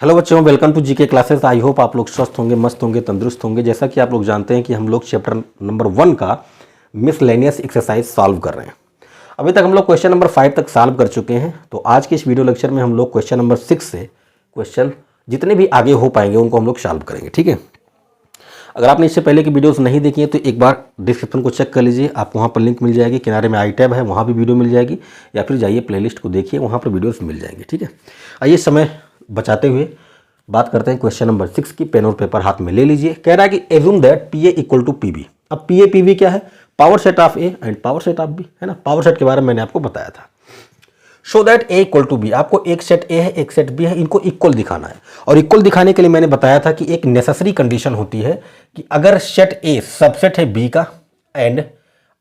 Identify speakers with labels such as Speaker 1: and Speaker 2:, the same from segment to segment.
Speaker 1: Hello बच्चों, welcome to GK classes. I hope आप लोग स्वस्थ होंगे, मस्त होंगे, तंदुरुस्त होंगे। जैसा कि आप लोग जानते हैं कि हम लोग चैप्टर नंबर 1 का मिसलेनियस एक्सरसाइज सॉल्व कर रहे हैं। अभी तक हम लोग क्वेश्चन नंबर 5 तक सॉल्व कर चुके हैं। तो आज के इस वीडियो लेक्चर में हम लोग क्वेश्चन नंबर 6 से क्वेश्चन जितने भी आगे हो पाएंगे उनको हम लोग सॉल्व करेंगे, ठीक है। अगर आपने इससे पहले की वीडियोस नहीं देखी है तो एक बार डिस्क्रिप्शन को चेक कर लीजिए, आपको वहाँ पर लिंक मिल जाएगी। किनारे में आई टैब है, वहाँ भी वीडियो मिल जाएगी, या फिर जाइए प्लेलिस्ट को देखिए, वहाँ पर वीडियोस मिल जाएंगे, ठीक है। आइए समय बचाते हुए बात करते हैं क्वेश्चन नंबर 6 की। पेन और पेपर हाथ में ले लीजिए। कह रहा है कि assume that P A equal to P B. अब पी ए पी बी क्या है? Power set of A and power set of B, है ना। पावर सेट के बारे में मैंने आपको बताया था। Show that A equal to B, आपको एक सेट ए है एक सेट बी है, इनको इक्वल दिखाना है। और इक्वल दिखाने के लिए मैंने बताया था कि एक नेसेसरी कंडीशन होती है कि अगर सेट ए सबसेट है बी का एंड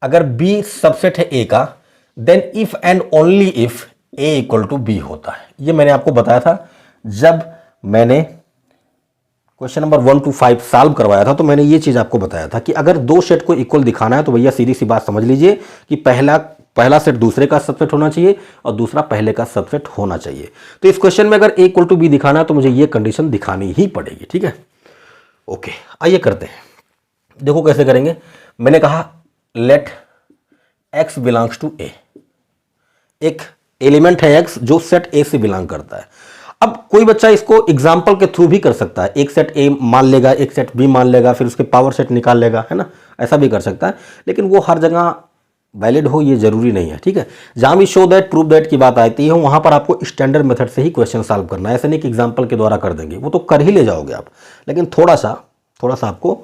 Speaker 1: अगर बी सबसेट है ए का, then if and only if A equal to B होता है। ये मैंने आपको बताया था जब मैंने क्वेश्चन नंबर 1 to 5 सॉल्व करवाया था। तो मैंने ये चीज आपको बताया था कि अगर दो सेट को इक्वल दिखाना है तो भैया सीधी सी बात समझ लीजिए कि पहला सेट दूसरे का सबसेट होना चाहिए और दूसरा पहले का सबसेट होना चाहिए। तो इस क्वेश्चन में अगर ए इक्वल टू बी दिखाना है तो मुझे ये कंडीशन दिखानी ही पड़ेगी, ठीक है। ओके, आइए करते हैं। देखो कैसे करेंगे। मैंने कहा लेट एक्स बिलोंग्स टू ए। एक एलिमेंट है एक्स जो सेट ए से बिलोंग करता है। अब कोई बच्चा इसको एग्जाम्पल के थ्रू भी कर सकता है। एक सेट ए मान लेगा, एक सेट बी मान लेगा, फिर उसके पावर सेट निकाल लेगा, है ना। ऐसा भी कर सकता है, लेकिन वो हर जगह वैलिड हो ये जरूरी नहीं है, ठीक है। जहां भी शो दैट प्रूव दैट की बात आती है वहां पर आपको स्टैंडर्ड मेथड से ही क्वेश्चन सॉल्व करना है। ऐसा नहीं कि एग्जाम्पल के द्वारा कर देंगे, वो तो कर ही ले जाओगे आप, लेकिन थोड़ा सा आपको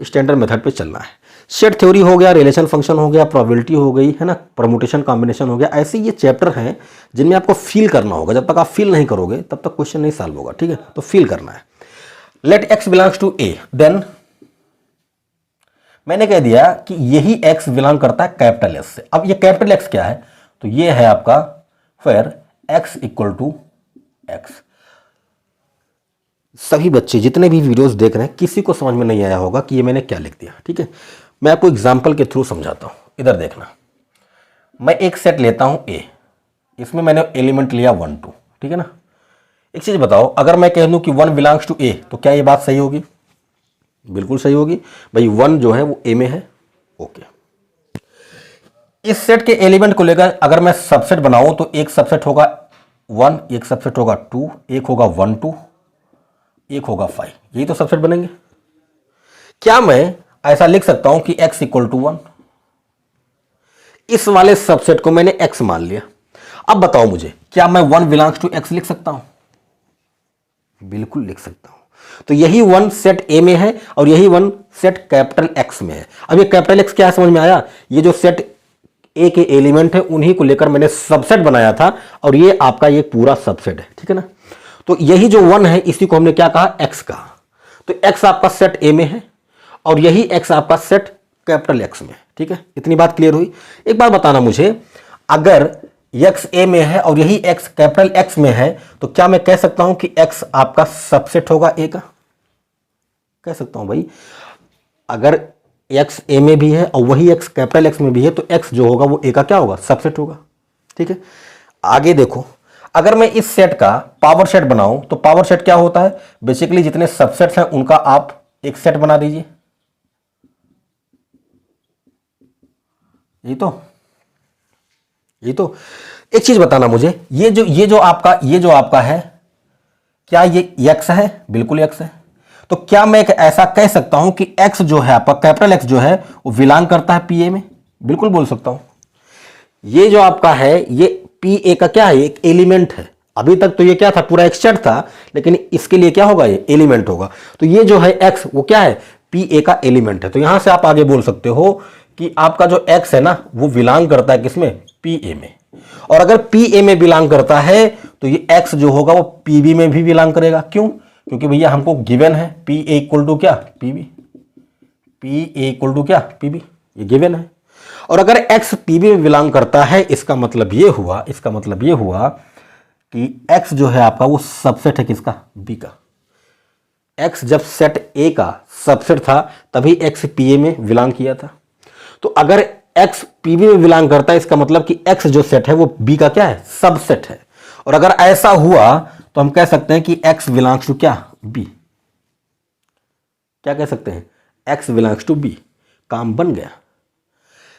Speaker 1: स्टैंडर्ड मेथड पे चलना है। सेट थ्योरी हो गया, रिलेशन फंक्शन हो गया, प्रोबेबिलिटी हो गई, है ना, परमुटेशन कॉम्बिनेशन हो गया। ऐसे ये चैप्टर हैं जिनमें आपको फील करना होगा। जब तक आप फील नहीं करोगे तब तक क्वेश्चन नहीं सॉल्व होगा, ठीक है। तो फील करना है। Let X belongs to A, then मैंने कह दिया कि यही एक्स बिलोंग करता है कैपिटल एस से। अब ये कैपिटल एक्स क्या है? तो ये है आपका फिर एक्स इक्वल टू एक्स। सभी बच्चे जितने भी वीडियोस देख रहे हैं किसी को समझ में नहीं आया होगा कि ये मैंने क्या लिख दिया, ठीक है। मैं आपको एग्जाम्पल के थ्रू समझाता हूं। इधर देखना, मैं एक सेट लेता हूं ए, इसमें मैंने एलिमेंट लिया 1 2, ठीक है ना। एक चीज बताओ, अगर मैं कह दूं कि 1 बिलोंग्स टू ए तो क्या ये बात सही होगी? बिल्कुल सही होगी भाई। 1 जो है वो ए में है, ओके। इस सेट के एलिमेंट को लेकर अगर मैं सबसेट बनाऊं तो एक सबसेट होगा 1, एक सबसेट होगा 2, एक होगा 1 2, एक होगा 5। यही तो सबसेट बनेंगे। क्या मैं ऐसा लिख सकता हूं कि x इक्वल टू 1? इस वाले सबसेट को मैंने x मान लिया। अब बताओ मुझे, क्या मैं 1 बिलोंग्स टू x लिख सकता हूं? बिल्कुल लिख सकता हूं। तो यही 1 सेट a में है और यही 1 सेट कैपिटल x में है। अब ये कैपिटल x क्या है, समझ में आया? ये जो सेट a के एलिमेंट है उन्हीं को लेकर मैंने सबसेट बनाया था और ये आपका ये पूरा सबसेट है, ठीक है ना। तो यही जो 1 है इसी को हमने क्या कहा? x कहा। तो x आपका सेट a में है और यही x आपका सेट कैपिटल X में, ठीक है। इतनी बात क्लियर हुई। एक बात बताना मुझे, अगर x a में है और यही x कैपिटल X में है तो क्या मैं कह सकता हूं कि x आपका सबसेट होगा a का? कह सकता हूं भाई। अगर x a में भी है और वही x कैपिटल X में भी है तो x जो होगा वो a का क्या होगा? सबसेट होगा, ठीक है। आगे देखो, अगर मैं इस सेट का पावर सेट बनाऊं तो पावर सेट क्या होता है? बेसिकली जितने सबसेट्स हैं उनका आप एक सेट बना दीजिए। ये तो एक चीज बताना मुझे, ये जो आपका है, क्या ये x है? बिल्कुल x है। तो क्या मैं ऐसा कह सकता हूं कि x जो है आपका कैपिटल X जो है वो बिलोंग करता है पी ए में? बिल्कुल बोल सकता हूं। ये जो आपका है ये पी ए का क्या है? एक एलिमेंट है। अभी तक तो ये क्या था? पूरा एक सेट था, लेकिन इसके लिए क्या होगा? ये एलिमेंट होगा। तो ये जो है x वो क्या है? पी ए का एलिमेंट है। तो यहां से आप आगे बोल सकते हो कि आपका जो x है ना वो बिलोंग करता है किसमें? पी ए में। और अगर पी ए में बिलोंग करता है तो ये x जो होगा वो पी बी में भी बिलोंग करेगा। क्यों? क्योंकि भैया हमको गिवन है पी ए इक्वल टू क्या? P B. P A equal to क्या? पी बी, ये गिवन है। और अगर x पी बी में बिलोंग करता है इसका मतलब ये हुआ कि x जो है आपका वो सबसेट है किसका? b का। x जब सेट a का सबसेट था तभी x पी ए में बिलोंग किया था। तो अगर x पी बी में बिलोंग करता है इसका मतलब कि x जो सेट है वो b का क्या है? सबसेट है। और अगर ऐसा हुआ तो हम कह सकते हैं कि x बिलोंग्स टू क्या, b। क्या कह सकते हैं, x बिलोंग्स टू b। काम बन गया।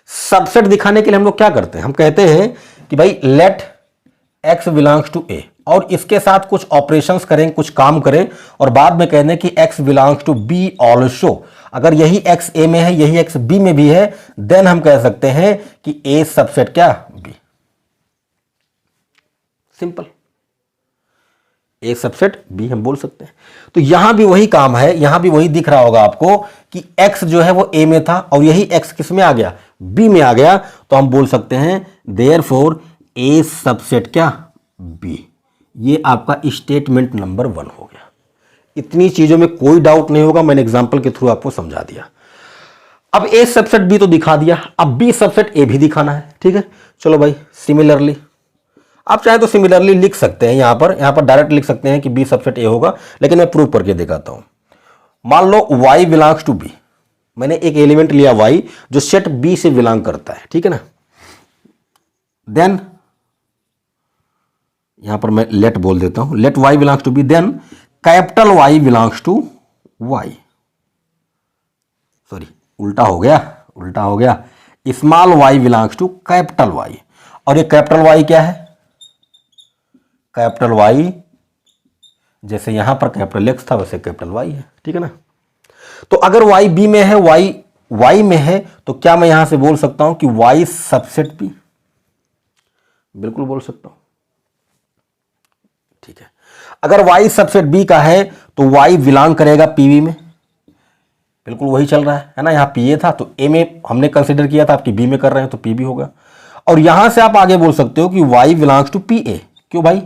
Speaker 1: सबसेट दिखाने के लिए हम लोग क्या करते हैं, हम कहते हैं कि भाई let x belongs to a, और इसके साथ कुछ ऑपरेशंस करें, कुछ काम करें, और बाद में कहने कि x belongs to b also. अगर यही x a में है, यही x b में भी है, देन हम कह सकते हैं कि a सबसेट क्या, b। Simple, a subset b हम बोल सकते हैं। तो यहां भी वही काम है, यहां भी वही दिख रहा होगा आपको कि x जो है वो a में था और यही x किस में आ गया, b में आ गया। तो हम बोल सकते हैं देयरफॉर a सबसेट क्या, b। ये आपका स्टेटमेंट नंबर 1 हो गया। इतनी चीजों में कोई डाउट नहीं होगा, मैंने एग्जांपल के थ्रू आपको समझा दिया। अब a सबसेट b तो दिखा दिया, अब b सबसेट a भी दिखाना है। ठीक है, चलो भाई सिमिलरली, आप चाहे तो सिमिलरली लिख सकते हैं, यहां पर डायरेक्ट लिख सकते हैं कि b सबसेट a होगा, लेकिन मैं प्रूव करके दिखाता हूं। मान लो y बिलोंग्स टू b, मैंने एक एलिमेंट लिया y जो सेट b से बिलोंग करता है, ठीक है ना। देन यहां पर मैं लेट बोल देता हूं, let y belongs to b, then capital Y belongs to y, sorry उल्टा हो गया, small y belongs to capital Y। और ये कैपिटल Y क्या है, कैपिटल Y जैसे यहां पर कैपिटल X था वैसे कैपिटल Y है, ठीक है ना। तो अगर y b में है, y में है, तो क्या मैं यहां से बोल सकता हूं कि y सबसेट b, बिल्कुल बोल सकता हूं। ठीक है, अगर y सबसेट b का है तो y बिलोंग करेगा pb में, बिल्कुल वही चल रहा है ना। यहां pa था तो a में हमने कंसीडर किया था, आपकी b में कर रहे हैं तो pb होगा। और यहां से आप आगे बोल सकते हो कि y बिलोंग्स टू pa। क्यों भाई,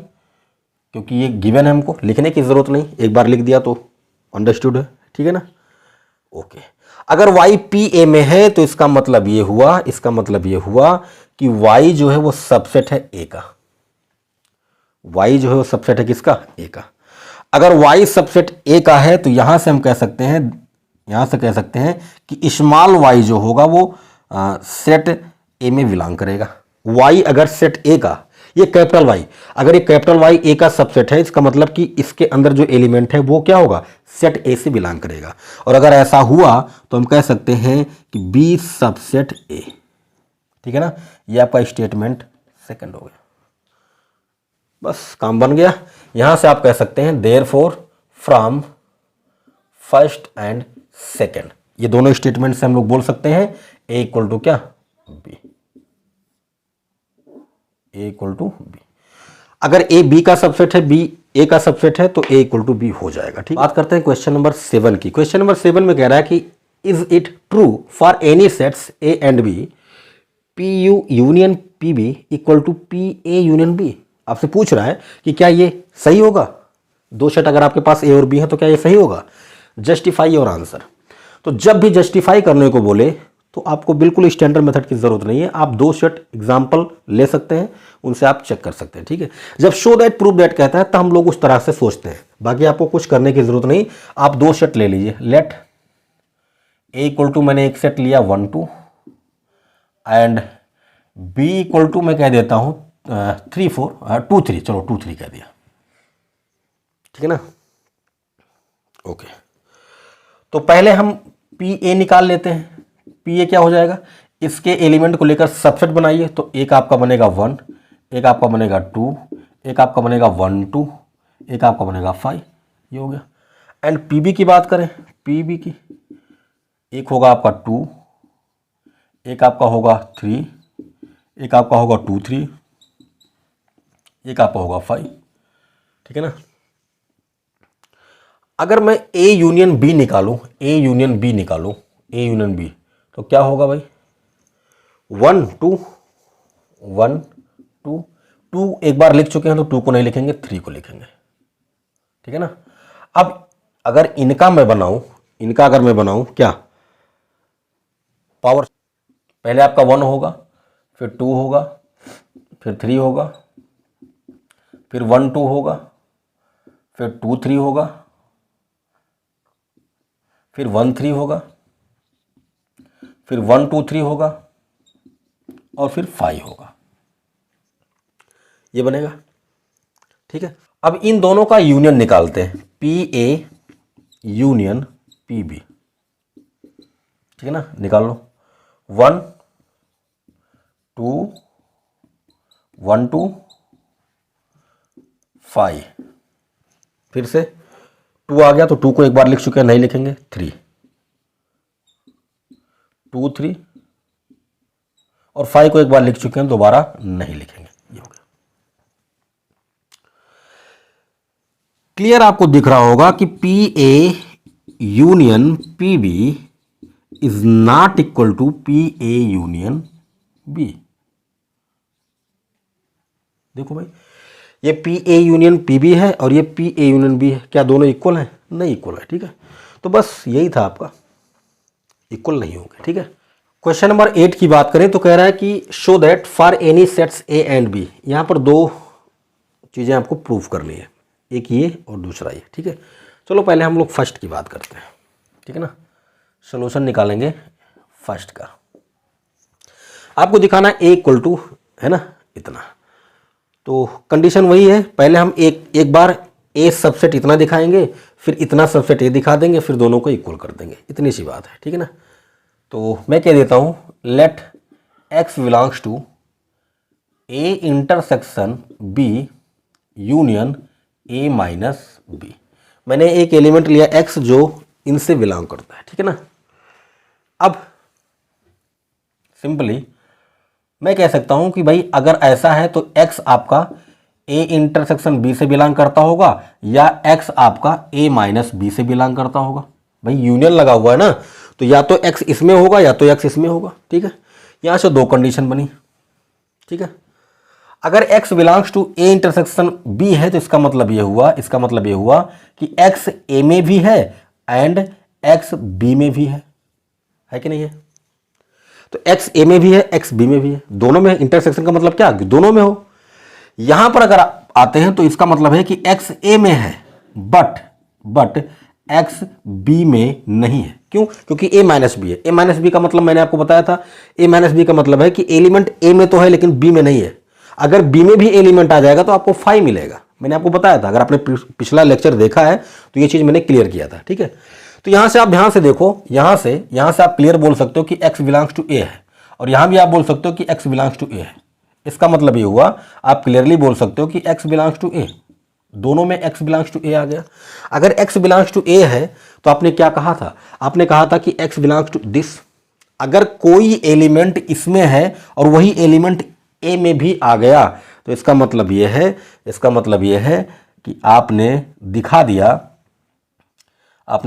Speaker 1: क्योंकि ये गिवन है, हमको लिखने की जरूरत नहीं, एक बार लिख दिया तो अंडरस्टूड है, ठीक है ना। ओके, अगर y pa में है तो इसका मतलब ये हुआ, कि y जो है वो सबसेट है a का, y जो है वो सबसेट है किसका, a का। अगर y सबसेट a का है तो यहां से हम कह सकते हैं, कि स्मॉल y जो होगा वो सेट a में बिलोंग करेगा। y अगर सेट a का, ये कैपिटल Y, अगर ये कैपिटल Y a का सबसेट है, इसका मतलब कि इसके अंदर जो एलिमेंट है वो क्या होगा, सेट a से बिलोंग करेगा। और अगर ऐसा हुआ तो हम कह सकते हैं कि b सबसेट a, ठीक है ना। ये आपका स्टेटमेंट सेकंड हो गया, बस काम बन गया। यहां से आप कह सकते हैं therefore from first and second, ये दोनों स्टेटमेंट से हम लोग बोल सकते हैं a इक्वल टू क्या, b, a equal to b। अगर a b का सबसेट है, b a का सबसेट है, तो a इक्वल टू b हो जाएगा। ठीक, बात करते हैं क्वेश्चन नंबर 7 की। क्वेश्चन नंबर 7 में कह रहा है कि is it true for any sets a and b pu union pb equal to pa union b। आपसे पूछ रहा है कि क्या ये सही होगा, दो सेट अगर आपके पास a और b है तो क्या ये सही होगा। Justify your answer. तो जब भी जस्टिफाई करने को बोले तो आपको बिल्कुल स्टैंडर्ड मेथड की जरूरत नहीं है, आप दो सेट एग्जांपल ले सकते हैं, उनसे आप चेक कर सकते हैं। ठीक है, जब शो दैट प्रूव दैट कहता है तो हम लोग उस तरह से सोचते हैं, बाकी आपको कुछ करने की जरूरत नहीं। आप दो सेट ले लीजिए, लेट ए इक्वल टू, मैंने एक सेट लिया 1 2 एंड बी इक्वल टू मैं कह देता हूं 3 4 2 3, चलो 2 3 कह दिया, ठीक है ना। ओके, तो पहले हम पी ए निकाल लेते हैं। पी ए क्या हो जाएगा, इसके एलिमेंट को लेकर सबसेट बनाइए, तो एक आपका बनेगा 1, एक आपका बनेगा 2, एक आपका बनेगा 1 2, एक आपका बनेगा 5, ये हो गया। एंड पी बी की बात करें, पी बी की एक होगा आपका 2, एक आपका होगा 3, एक आपका होगा 2 3, एक आपका होगा 5, ठीक है ना। अगर मैं ए यूनियन बी निकालूं, ए यूनियन बी निकालूं, ए यूनियन बी, तो क्या होगा भाई 1 2 1 2 2, एक बार लिख चुके हैं तो 2 को नहीं लिखेंगे, 3 को लिखेंगे, ठीक है ना। अब अगर इनका मैं बनाऊं क्या, पावर पहले आपका 1 होगा, फिर 2 होगा, फिर 3 होगा, फिर 1 2 होगा, फिर 2 3 होगा, फिर 1 3 होगा, फिर 1 2 3 होगा, और फिर 5 होगा, ये बनेगा, ठीक है। अब इन दोनों का यूनियन निकालते हैं, P A union P B, ठीक है ना, निकाल लो। 1 2 1 2 5, फिर से 2 आ गया तो 2 को एक बार लिख चुके हैं, नहीं लिखेंगे। 3 2 3 और 5 को एक बार लिख चुके हैं, दोबारा नहीं लिखेंगे। ये हो गया क्लियर। आपको दिख रहा होगा कि P A union P B is not equal to P A union B. देखो भाई, ये P A union P B है और ये पी ए यूनियन बी है, क्या दोनों इक्वल हैं? नहीं इक्वल है, ठीक है। तो बस यही था आपका, इक्वल नहीं होंगे, ठीक है। क्वेश्चन नंबर 8 की बात करें तो कह रहा है कि show that for any sets A and B. यहां पर दो चीजें आपको प्रूफ करनी है, एक ये और दूसरा ये, ठीक है। चलो पहले हम लोग फर्स्ट की बात करते हैं, ठीक है ना। सोल्यूशन निकालेंगे फर्स्ट का। आपको दिखाना ए इक्वल टू है ना इतना, तो कंडीशन वही है। पहले हम एक बार ए सबसेट इतना दिखाएंगे, फिर इतना सबसेट ए दिखा देंगे, फिर दोनों को इक्वल कर देंगे, इतनी सी बात है, ठीक है ना। तो मैं कह देता हूं let X belongs to A intersection B union A minus B. मैंने एक एलिमेंट लिया एक्स जो इनसे बिलोंग करता है, ठीक है ना। अब सिंपली मैं कह सकता हूं कि भाई अगर ऐसा है तो x आपका a इंटरसेक्शन b से बिलोंग करता होगा या x आपका a माइनस बी से बिलोंग करता होगा। भाई यूनियन लगा हुआ है ना, तो या तो x इसमें होगा या तो x इसमें होगा, ठीक है। यहां से दो कंडीशन बनी, ठीक है। अगर x belongs to a intersection b है तो इसका मतलब ये हुआ कि x a में भी है एंड x b में भी है कि नहीं है। तो x a में भी है, x b में भी है, दोनों में। इंटरसेक्शन का मतलब क्या, दोनों में हो। यहां पर अगर आते हैं तो इसका मतलब है कि x a में है बट x b में नहीं है। क्यों? क्योंकि a माइनस बी है। a माइनस बी का मतलब मैंने आपको बताया था, a माइनस बी का मतलब है कि एलिमेंट a में तो है लेकिन b में नहीं है। अगर b में भी एलिमेंट आ जाएगा तो आपको 5 मिलेगा, मैंने आपको बताया था। अगर आपने पिछला लेक्चर देखा है तो ये चीज मैंने क्लियर किया था, ठीक है। तो यहां से आप ध्यान से देखो, यहां से आप क्लियर बोल सकते हो कि x बिलोंग्स टू a है, और यहां भी आप बोल सकते हो कि x बिलोंग्स टू a है। इसका मतलब ये हुआ, आप क्लियरली बोल सकते हो कि x बिलोंग्स टू a, दोनों में x बिलोंग्स टू a आ गया। अगर x बिलोंग्स टू a है तो आपने क्या कहा था, आपने कहा था कि x बिलोंग्स टू दिस। अगर कोई एलिमेंट इसमें है और वही एलिमेंट a में भी आ गया तो इसका मतलब यह है कि आपने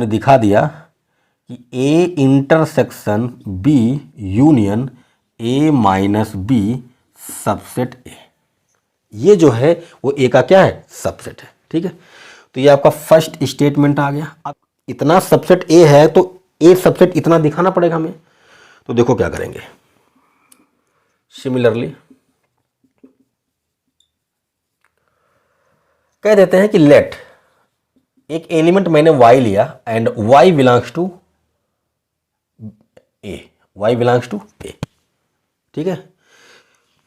Speaker 1: दिखा दिया कि a intersection b union a minus B subset a, ये जो है वो a का क्या है, सबसेट है, ठीक है। तो ये आपका फर्स्ट स्टेटमेंट आ गया। अब इतना सबसेट a है तो a सबसेट इतना दिखाना पड़ेगा हमें। तो देखो क्या करेंगे, सिमिलरली कह देते हैं कि लेट, एक एलिमेंट मैंने y लिया and y belongs to a, ठीक है।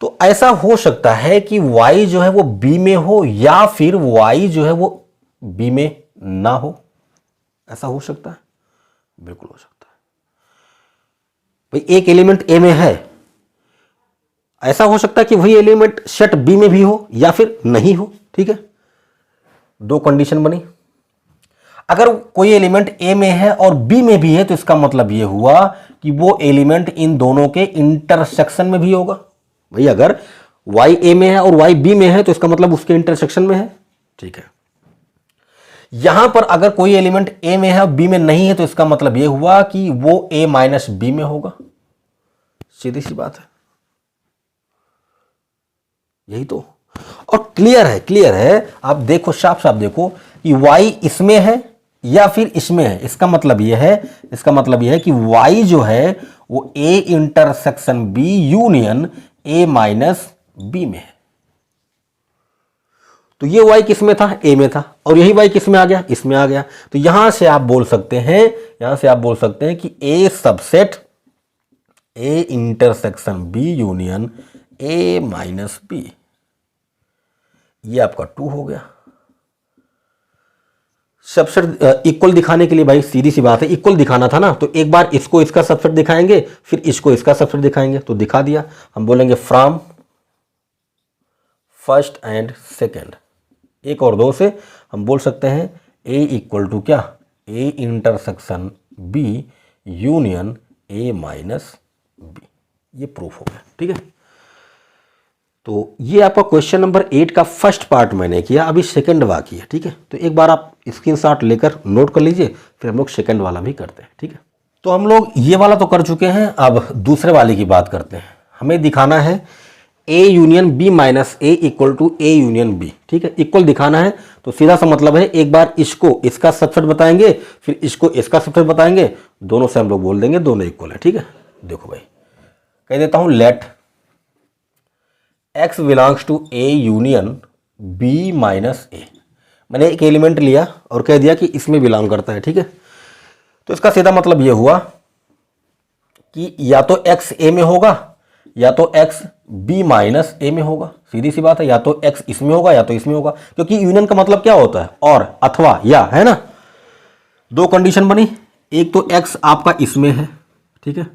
Speaker 1: तो ऐसा हो सकता है कि y जो है वो b में हो या फिर y जो है वो b में ना हो। ऐसा हो सकता है, बिल्कुल हो सकता है। भाई एक एलिमेंट a में है, ऐसा हो सकता है कि वही एलिमेंट सेट b में भी हो या फिर नहीं हो, ठीक है। दो कंडीशन बनी। अगर कोई एलिमेंट a में है और b में भी है तो इसका मतलब यह हुआ कि वो एलिमेंट इन दोनों के इंटरसेक्शन में भी होगा। भाई अगर y a में है और y b में है तो इसका मतलब उसके इंटरसेक्शन में है, ठीक है। यहां पर अगर कोई एलिमेंट a में है और b में नहीं है तो इसका मतलब यह हुआ कि वो a माइनस बी में होगा। सीधी सी बात है, यही तो। और क्लियर है, आप देखो, साफ साफ देखो कि y इसमें है या फिर इसमें है। इसका मतलब यह है कि y जो है वो a intersection b union a minus B में है। तो ये y किस में था, a में था, और यही y किस में आ गया, इसमें आ गया। तो यहां से आप बोल सकते हैं कि a subset a intersection b union a minus B, ये आपका 2 हो गया। सबसेट इक्वल दिखाने के लिए भाई सीधी सी बात है, इक्वल दिखाना था ना, तो एक बार इसको इसका सबसेट दिखाएंगे, फिर इसको इसका सबसेट दिखाएंगे, तो दिखा दिया। हम बोलेंगे फ्रॉम फर्स्ट एंड सेकेंड, एक और दो से हम बोल सकते हैं ए इक्वल टू क्या, A intersection B union A minus B. ये प्रूफ हो गया, ठीक है। तो ये आपका क्वेश्चन नंबर 8 का फर्स्ट पार्ट मैंने किया, अभी सेकंड बाकी है, ठीक है। तो एक बार आप स्क्रीनशॉट लेकर नोट कर लीजिए, फिर हम लोग सेकंड वाला भी करते हैं, ठीक है। तो हम लोग ये वाला तो कर चुके हैं, अब दूसरे वाले की बात करते हैं। हमें दिखाना है A union B minus A equal to A union B, ठीक है। इक्वल दिखाना है तो सीधा सा मतलब है, एक बार इसको इसका सबसेट बताएंगे, फिर इसको इसका सबसेट बताएंगे, दोनों से हम लोग बोल देंगे दोनों इक्वल है, ठीक है। देखो भाई, कह देता हूं let x belongs to A union b minus A. मैंने एक एलिमेंट लिया और कह दिया कि इसमें बिलोंग करता है, ठीक है। तो इसका सीधा मतलब यह हुआ कि या तो x a में होगा या तो x b माइनस a में होगा, सीधी सी बात है। या तो x इसमें होगा या तो इसमें होगा, क्योंकि यूनियन का मतलब क्या होता है, और अथवा या, है ना। दो कंडीशन बनी, एक तो x आपका इसमें है, ठीक है।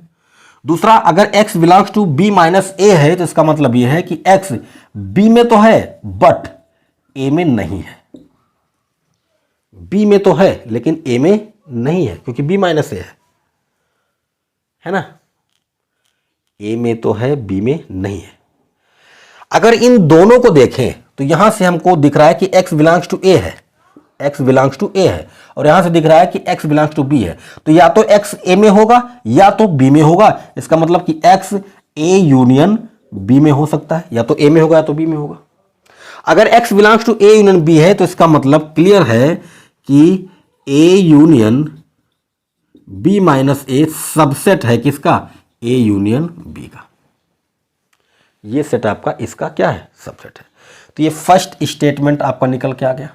Speaker 1: दूसरा, अगर x belongs to b minus A है तो इसका मतलब यह है कि x b में तो है बट a में नहीं है। b में तो है लेकिन a में नहीं है, क्योंकि b माइनस ए है ना। a में तो है, b में नहीं है। अगर इन दोनों को देखें तो यहां से हमको दिख रहा है कि x बिलोंग्स टू a है, x बिलोंग्स टू a है, और यहां से दिख रहा है कि x बिलोंग्स टू b है। तो या तो x a में होगा या तो b में होगा। इसका मतलब कि x a यूनियन b में हो सकता है, या तो a में होगा या तो b में होगा। अगर x belongs to a union b है तो इसका मतलब क्लियर है कि a union b minus A subset है किसका, a यूनियन b का। ये सेट आपका इसका क्या है, सबसेट है। तो ये फर्स्ट स्टेटमेंट आपका निकल के आ गया।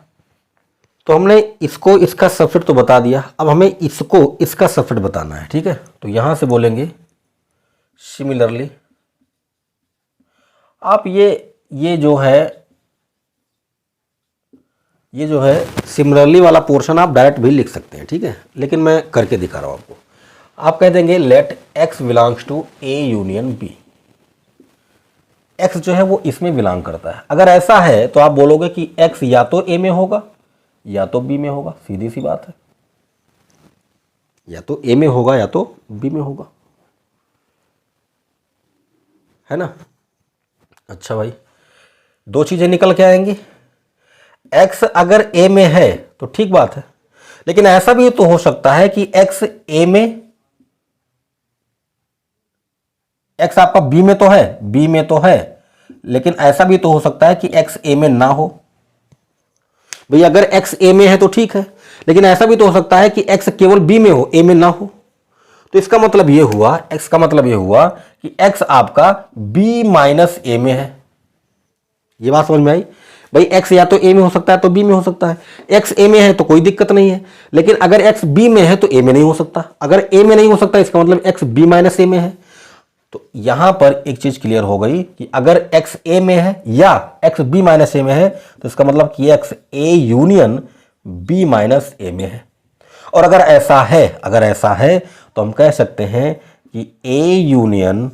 Speaker 1: तो हमने इसको इसका सबसेट तो बता दिया, अब हमें इसको इसका सबसेट बताना है, ठीक है। तो यहां से बोलेंगे सिमिलरली, आप ये जो है सिमिलरली वाला पोर्शन आप डायरेक्ट भी लिख सकते हैं, ठीक है, लेकिन मैं करके दिखा रहा हूं आपको। आप कह देंगे let x belongs to a union b। x जो है वो इसमें बिलोंग करता है। अगर ऐसा है तो आप बोलोगे कि x या तो a में होगा या तो b में होगा, सीधी सी बात है। या तो a में होगा या तो b में होगा, है ना। अच्छा भाई, दो चीजें निकल के आएंगी। x अगर a में है तो ठीक बात है, लेकिन ऐसा भी तो हो सकता है कि x a में, x आपका b में तो है, b में तो है, लेकिन ऐसा भी तो हो सकता है कि x a में ना हो। भाई अगर x a में है तो ठीक है, लेकिन ऐसा भी तो हो सकता है कि x केवल b में हो, a में ना हो। तो इसका मतलब ये हुआ, x का मतलब ये हुआ कि x आपका b माइनस a में है। ये बात समझ में आई भाई। x या तो a में हो सकता है तो b में हो सकता है। x a में है तो कोई दिक्कत नहीं है, लेकिन अगर x b में है तो a में नहीं हो सकता। अगर a में नहीं हो सकता इसका मतलब x b माइनस a में है। तो यहां पर एक चीज क्लियर हो गई कि अगर x a में है या x b माइनस a में है तो इसका मतलब कि x a union b minus a में है। और अगर ऐसा है तो हम कह सकते हैं कि a यूनियन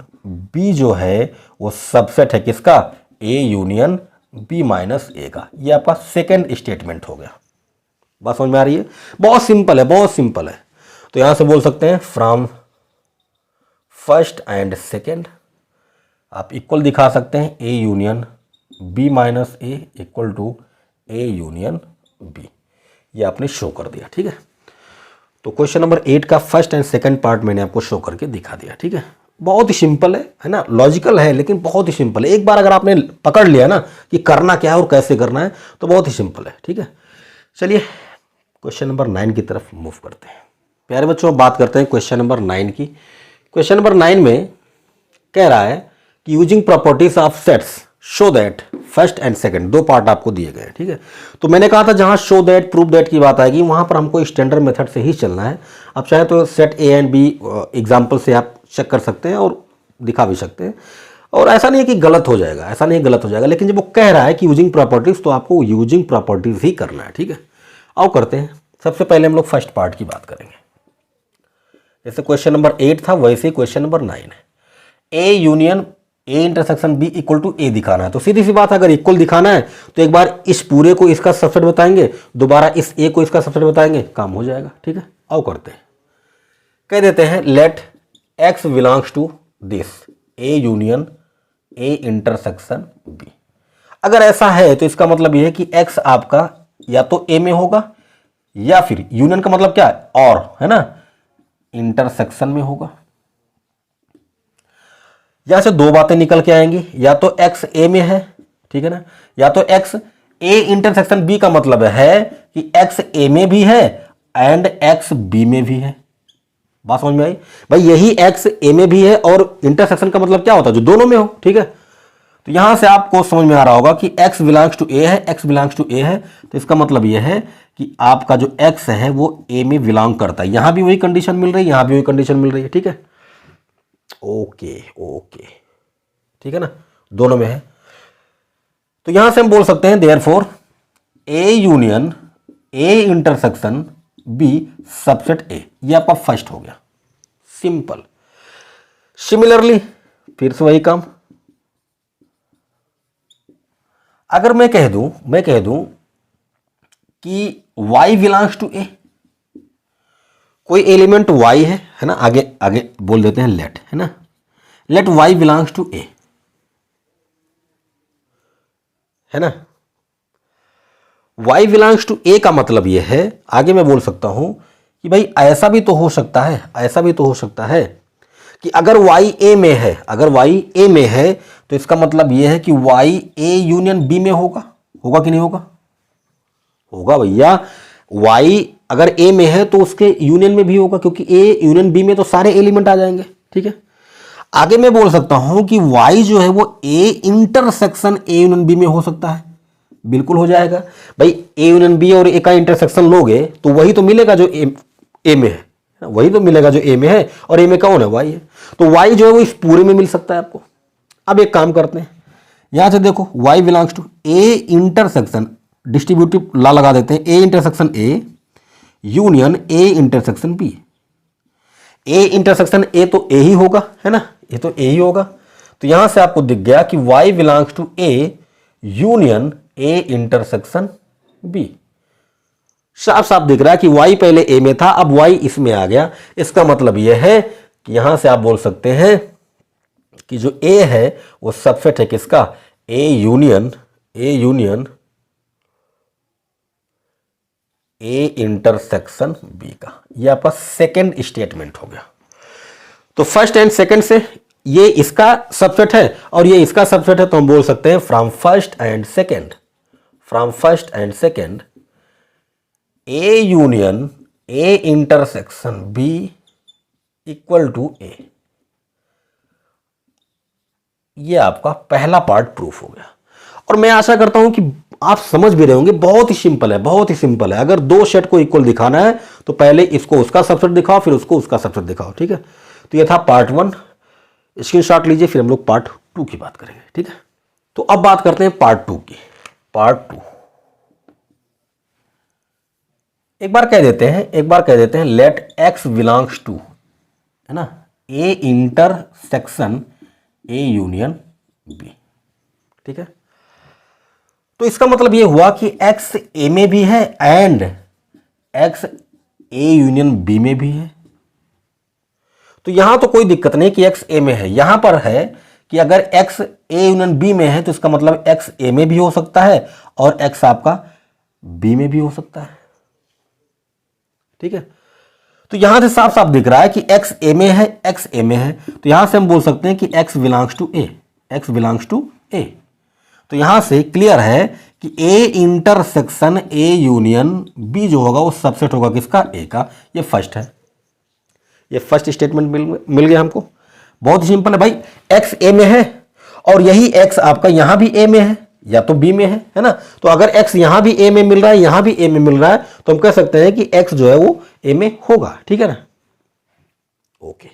Speaker 1: b जो है वो सबसेट है किसका, a union b minus a का। ये आपका सेकेंड स्टेटमेंट हो गया। बात समझ में आ रही है, बहुत सिंपल है, बहुत सिंपल है। तो यहां से बोल सकते हैं फ्रॉम फर्स्ट एंड सेकेंड आप इक्वल दिखा सकते हैं a union b minus a equal to a union b। ये आपने शो कर दिया, ठीक है। तो क्वेश्चन नंबर 8 का फर्स्ट एंड सेकंड पार्ट मैंने आपको शो करके दिखा दिया, ठीक है। बहुत ही सिंपल है ना, लॉजिकल है लेकिन बहुत ही सिंपल है। एक बार अगर आपने पकड़ लिया ना कि करना क्या है और कैसे करना है तो बहुत ही सिंपल है, ठीक है। चलिए क्वेश्चन नंबर 9 की तरफ मूव करते हैं। प्यारे बच्चों, बात करते हैं क्वेश्चन नंबर 9 की। क्वेश्चन नंबर 9 में कह रहा है कि using properties of sets show that first and second, दो पार्ट आपको दिए गए, ठीक है। तो मैंने कहा था जहां शो दैट प्रूव दैट की बात आएगी वहां पर हमको स्टैंडर्ड मेथड से ही चलना है। आप चाहे तो set A and B example से आप चेक कर सकते हैं और दिखा भी सकते हैं। और ऐसा नहीं है कि गलत हो जाएगा, ऐसा नहीं गलत हो जाएगा, लेकिन जब वो कह रहा है कि यूजिंग प्रॉपर्टीज तो आपको यूजिंग प्रॉपर्टीज ही करना है, ठीक है। आओ करते हैं। सबसे पहले हम लोग फर्स्ट पार्ट की बात करेंगे। जैसे क्वेश्चन नंबर 8 था वैसे ही क्वेश्चन नंबर 9 है। A union A intersection B equal to A दिखाना है। तो सीधी सी बात, अगर इक्वल दिखाना है तो एक बार इस पूरे को इसका सबसेट बताएंगे, दोबारा इस ए को इसका सबसेट बताएंगे, काम हो जाएगा। ठीक है, आओ करते हैं। कह देते हैं let X belongs to this A union A intersection B. अगर ऐसा है तो इसका मतलब यह है कि एक्स आपका या तो ए में होगा या फिर यूनियन का मतलब क्या है, और है ना, इंटरसेक्शन में होगा। यहां से दो बातें निकल के आएंगी, या तो एक्स ए में है, ठीक है ना, या तो एक्स ए इंटरसेक्शन बी का मतलब है कि एक्स ए में भी है एंड एक्स बी में भी है। बात समझ में आई भाई? यही एक्स ए में भी है और इंटरसेक्शन का मतलब क्या होता है, जो दोनों में हो। ठीक है, तो यहां से आपको समझ में आ रहा होगा कि x बिलोंग्स टू ए है, x बिलोंग्स टू ए है, तो इसका मतलब यह है कि आपका जो x है वो a में बिलोंग करता है। यहां भी वही कंडीशन मिल रही है, यहां भी वही कंडीशन मिल रही है। ठीक है, ओके ओके, ठीक है ना, दोनों में है। तो यहां से हम बोल सकते हैं therefore A union A intersection B subset A. ये आपका फर्स्ट हो गया, सिंपल। सिमिलरली फिर से वही काम, अगर मैं कह दूं कि y बिलोंग्स टू ए, कोई एलिमेंट y है ना, आगे आगे बोल देते हैं लेट, है ना, लेट y बिलोंग्स टू ए, है ना। y बिलोंग्स टू ए का मतलब यह है, आगे मैं बोल सकता हूं कि भाई ऐसा भी तो हो सकता है, ऐसा भी तो हो सकता है कि अगर y a में है, अगर y a में है तो इसका मतलब यह है कि y a यूनियन b में होगा। होगा कि नहीं होगा? होगा भैया। y अगर a में है तो उसके यूनियन में भी होगा, क्योंकि a यूनियन b में तो सारे एलिमेंट आ जाएंगे। ठीक है, आगे मैं बोल सकता हूं कि y जो है वो a intersection a union b में हो सकता है। बिल्कुल हो जाएगा भाई, a यूनियन b और a का इंटरसेक्शन लोगे तो वही तो मिलेगा जो a में है, वही तो मिलेगा जो a में है, और a में कौन है? y है। तो y जो है वो इस पूरे में मिल सकता है आपको। अब एक काम करते हैं, यहां से देखो y belongs to a intersection, distributive law लगा देते हैं, a intersection a union a intersection b। a intersection a तो a ही होगा, है ना, ये तो a ही होगा। तो यहां से आपको दिख गया कि y belongs to a union a intersection b। साफ साफ दिख रहा है कि y पहले a में था, अब y इसमें आ गया। इसका मतलब यह है कि यहां से आप बोल सकते हैं कि जो a है वो सबसेट है किसका? a union a intersection b का। ये आपका सेकेंड स्टेटमेंट हो गया। तो फर्स्ट एंड सेकेंड से ये इसका सबसेट है और ये इसका सबसेट है, तो हम बोल सकते हैं from first and second A union A intersection B equal to A। ये आपका पहला पार्ट प्रूफ हो गया, और मैं आशा करता हूं कि आप समझ भी रहे होंगे। बहुत ही सिंपल है, बहुत ही सिंपल है। अगर दो सेट को इक्वल दिखाना है तो पहले इसको उसका सबसेट दिखाओ, फिर उसको उसका सबसेट दिखाओ। ठीक है, तो ये था पार्ट 1, स्क्रीनशॉट लीजिए, फिर हम लोग पार्ट 2 की बात करेंगे। ठीक है, तो अब बात करते हैं पार्ट 2 की। पार्ट 2 एक बार कह देते हैं लेट x बिलोंग्स टू, है ना, a intersection a union b। ठीक है, तो इसका मतलब ये हुआ कि x a में भी है and x a union b में भी है। तो यहां तो कोई दिक्कत नहीं कि x a में है, यहां पर है कि अगर x a यूनियन b में है तो इसका मतलब x a में भी हो सकता है और x आपका b में भी हो सकता है। ठीक है, तो यहां से साफ साफ दिख रहा है कि x a में है, x a में है, तो यहां से हम बोल सकते हैं कि x बिलोंग्स टू a। तो यहां से क्लियर है कि a intersection a union b जो होगा वो सबसेट होगा किसका? a का। ये फर्स्ट है, ये फर्स्ट स्टेटमेंट मिल गया हमको। बहुत ही सिंपल है भाई, x a में है और यही x आपका यहां भी a में है या तो b में है ना। तो अगर x यहां भी a में मिल रहा है, यहां भी a में मिल रहा है, तो हम कह सकते हैं कि x जो है वो a में होगा। ठीक है ना, ओके।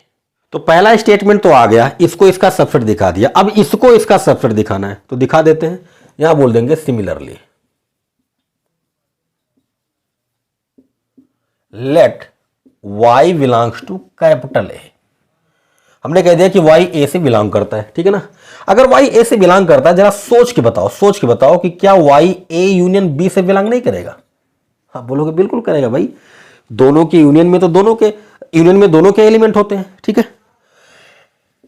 Speaker 1: तो पहला स्टेटमेंट तो आ गया, इसको इसका सबसेट दिखा दिया। अब इसको इसका सबसेट दिखाना है तो दिखा देते हैं, यहां बोल देंगे similarly. Let y belongs to capital A. हमने कह दिया कि y a से बिलोंग करता है, ठीक है ना। अगर y a से बिलोंग करता है, जरा सोच के बताओ कि क्या y a यूनियन b से बिलोंग नहीं करेगा? हाँ बोलोगे बिल्कुल करेगा भाई, दोनों के यूनियन में तो दोनों के एलिमेंट होते हैं, ठीक है।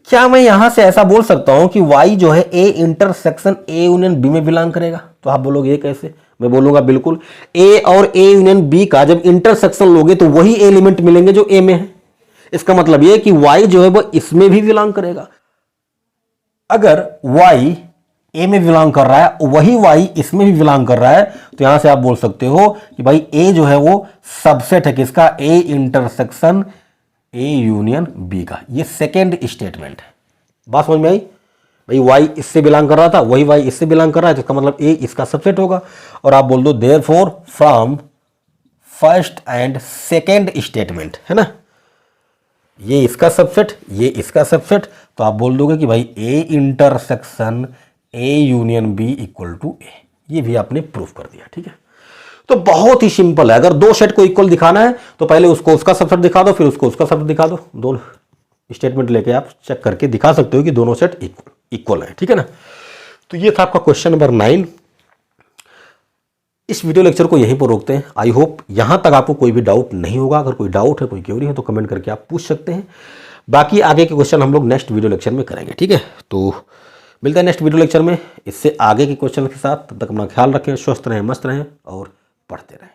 Speaker 1: क्या मैं यहां से ऐसा बोल सकता हूं कि y जो है a intersection a union b में बिलोंग करेगा? तो आप बोलोगे ये कैसे? मैं बोलूंगा बिल्कुल, a और a यूनियन b का जब इंटरसेक्शन लोगे तो वही एलिमेंट मिलेंगे जो a में है। इसका मतलब यह कि y जो है वो इसमें भी बिलोंग करेगा। अगर y a में बिलोंग कर रहा है, वही y इसमें भी बिलोंग कर रहा है, तो यहां से आप बोल सकते हो कि भाई a जो है वो सबसेट है किसका? a intersection a union b का। ये सेकेंड स्टेटमेंट है। बात समझ में आई? भाई y इससे बिलोंग कर रहा था, वही y इससे बिलोंग कर रहा है, तो इसका मतलब a इसका सबसेट होगा। और आप बोल दो therefore from first and second statement, है ना, ये इसका सबसेट, ये इसका सबसेट, तो आप बोल दोगे कि भाई a intersection a union b equal to a। ये भी आपने प्रूफ कर दिया, ठीक है। तो बहुत ही सिंपल है। अगर दो सेट को इक्वल दिखाना है तो पहले उसको उसका सबसेट दिखा दो, फिर उसको उसका सबसेट दिखा दो। दोनों स्टेटमेंट लेके आप चेक करके दिखा सकते हो कि दोनों सेट इक्वल है, ठीक है ना। तो ये था आपका क्वेश्चन नंबर 9। इस वीडियो लेक्चर को यहीं पर रोकते हैं। आई होप यहां तक आपको कोई भी डाउट नहीं होगा। अगर कोई डाउट है, कोई क्वेरी है तो कमेंट करके आप पूछ सकते हैं। बाकी आगे के क्वेश्चन हम लोग नेक्स्ट वीडियो लेक्चर में करेंगे, ठीक है। तो मिलता है नेक्स्ट वीडियो लेक्चर में इससे आगे के क्वेश्चन के साथ। तब तक अपना ख्याल रखें, स्वस्थ रहें, मस्त रहें और पढ़ते रहें।